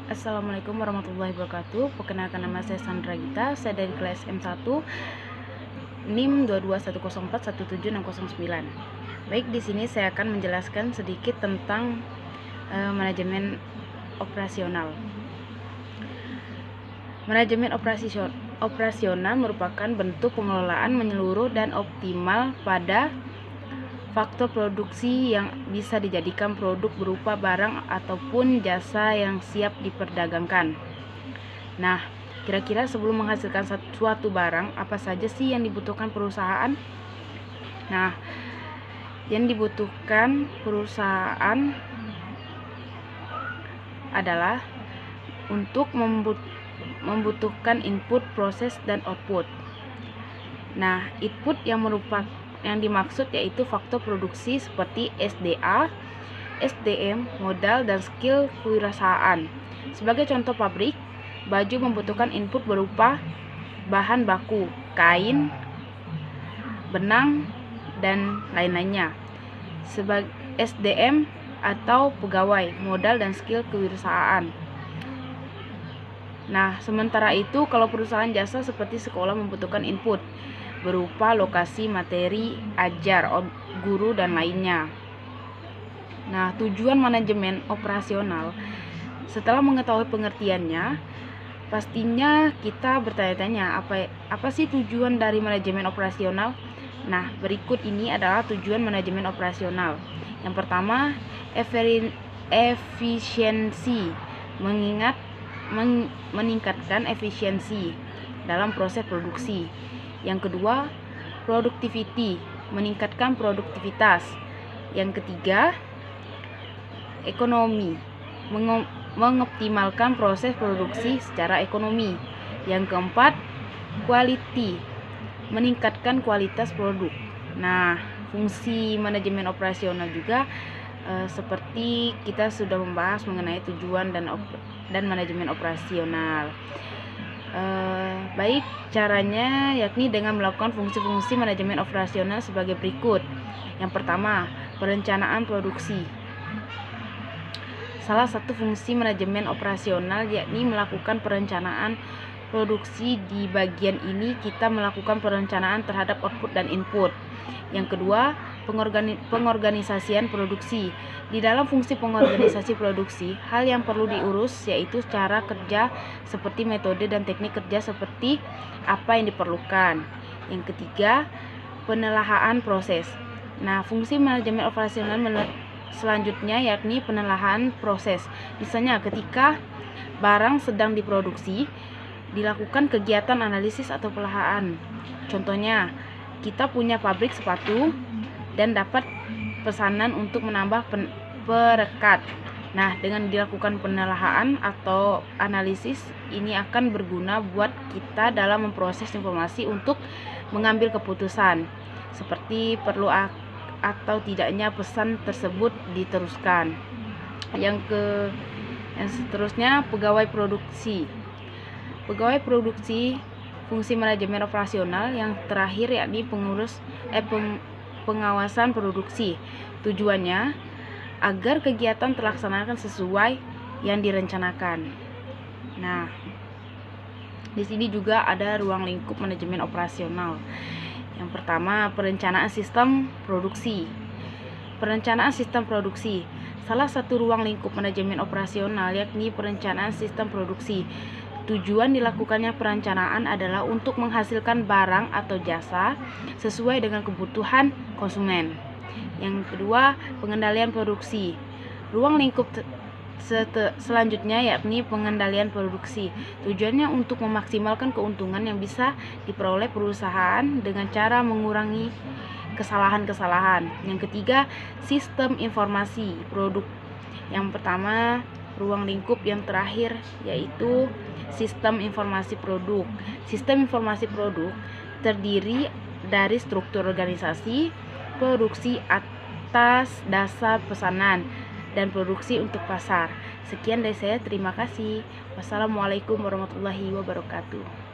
Assalamualaikum warahmatullahi wabarakatuh. Perkenalkan, nama saya Sandra Gita. Saya dari kelas M1 NIM 221041769. Baik, di sini saya akan menjelaskan sedikit tentang manajemen operasional. Manajemen operasional merupakan bentuk pengelolaan menyeluruh dan optimal pada faktor produksi yang bisa dijadikan produk berupa barang ataupun jasa yang siap diperdagangkan. Nah, kira-kira sebelum menghasilkan suatu barang, apa saja sih yang dibutuhkan perusahaan? Nah, yang dibutuhkan perusahaan adalah untuk membutuhkan input, proses, dan output. Nah, input yang dimaksud yaitu faktor produksi seperti SDA, SDM, modal, dan skill kewirausahaan. Sebagai contoh pabrik, baju membutuhkan input berupa bahan baku, kain, benang, dan lain-lainnya. Sebagai SDM atau pegawai, modal, dan skill kewirausahaan. Nah, sementara itu kalau perusahaan jasa seperti sekolah membutuhkan input berupa lokasi, materi, ajar, guru, dan lainnya. Nah, tujuan manajemen operasional. Setelah mengetahui pengertiannya, pastinya kita bertanya-tanya, apa sih tujuan dari manajemen operasional? Nah, berikut ini adalah tujuan manajemen operasional. Yang pertama, efisiensi, meningkatkan efisiensi dalam proses produksi. Yang kedua, productivity, meningkatkan produktivitas. Yang ketiga, ekonomi, mengoptimalkan proses produksi secara ekonomi. Yang keempat, quality, meningkatkan kualitas produk. Nah, fungsi manajemen operasional juga seperti kita sudah membahas mengenai tujuan dan manajemen operasional. Baik, caranya yakni dengan melakukan fungsi-fungsi manajemen operasional sebagai berikut. Yang pertama, perencanaan produksi. Salah satu fungsi manajemen operasional yakni melakukan perencanaan produksi. Di bagian ini kita melakukan perencanaan terhadap output dan input. Yang kedua, pengorganisasian produksi. Di dalam fungsi pengorganisasi produksi, hal yang perlu diurus yaitu cara kerja seperti metode dan teknik kerja seperti apa yang diperlukan. Yang ketiga, penelahaan proses. Nah, fungsi manajemen operasional selanjutnya yakni penelahaan proses. Misalnya ketika barang sedang diproduksi, dilakukan kegiatan analisis atau penelahaan. Contohnya, kita punya pabrik sepatu dan dapat pesanan untuk menambah perekat. Nah, dengan dilakukan penelaahan atau analisis, ini akan berguna buat kita dalam memproses informasi untuk mengambil keputusan seperti perlu atau tidaknya pesan tersebut diteruskan. Yang seterusnya, pegawai produksi. Pegawai produksi, fungsi manajemen operasional. Yang terakhir yakni pengawasan produksi. Tujuannya agar kegiatan terlaksanakan sesuai yang direncanakan. Nah, di sini juga ada ruang lingkup manajemen operasional. Yang pertama, perencanaan sistem produksi. Perencanaan sistem produksi. Salah satu ruang lingkup manajemen operasional yakni perencanaan sistem produksi. Tujuan dilakukannya perencanaan adalah untuk menghasilkan barang atau jasa sesuai dengan kebutuhan konsumen. Yang kedua, pengendalian produksi. Ruang lingkup selanjutnya yakni pengendalian produksi. Tujuannya untuk memaksimalkan keuntungan yang bisa diperoleh perusahaan dengan cara mengurangi kesalahan-kesalahan. Yang ketiga, sistem informasi produk. Yang pertama, ruang lingkup yang terakhir yaitu sistem informasi produk. Sistem informasi produk terdiri dari struktur organisasi, produksi atas dasar pesanan, dan produksi untuk pasar. Sekian dari saya, terima kasih. Wassalamualaikum warahmatullahi wabarakatuh.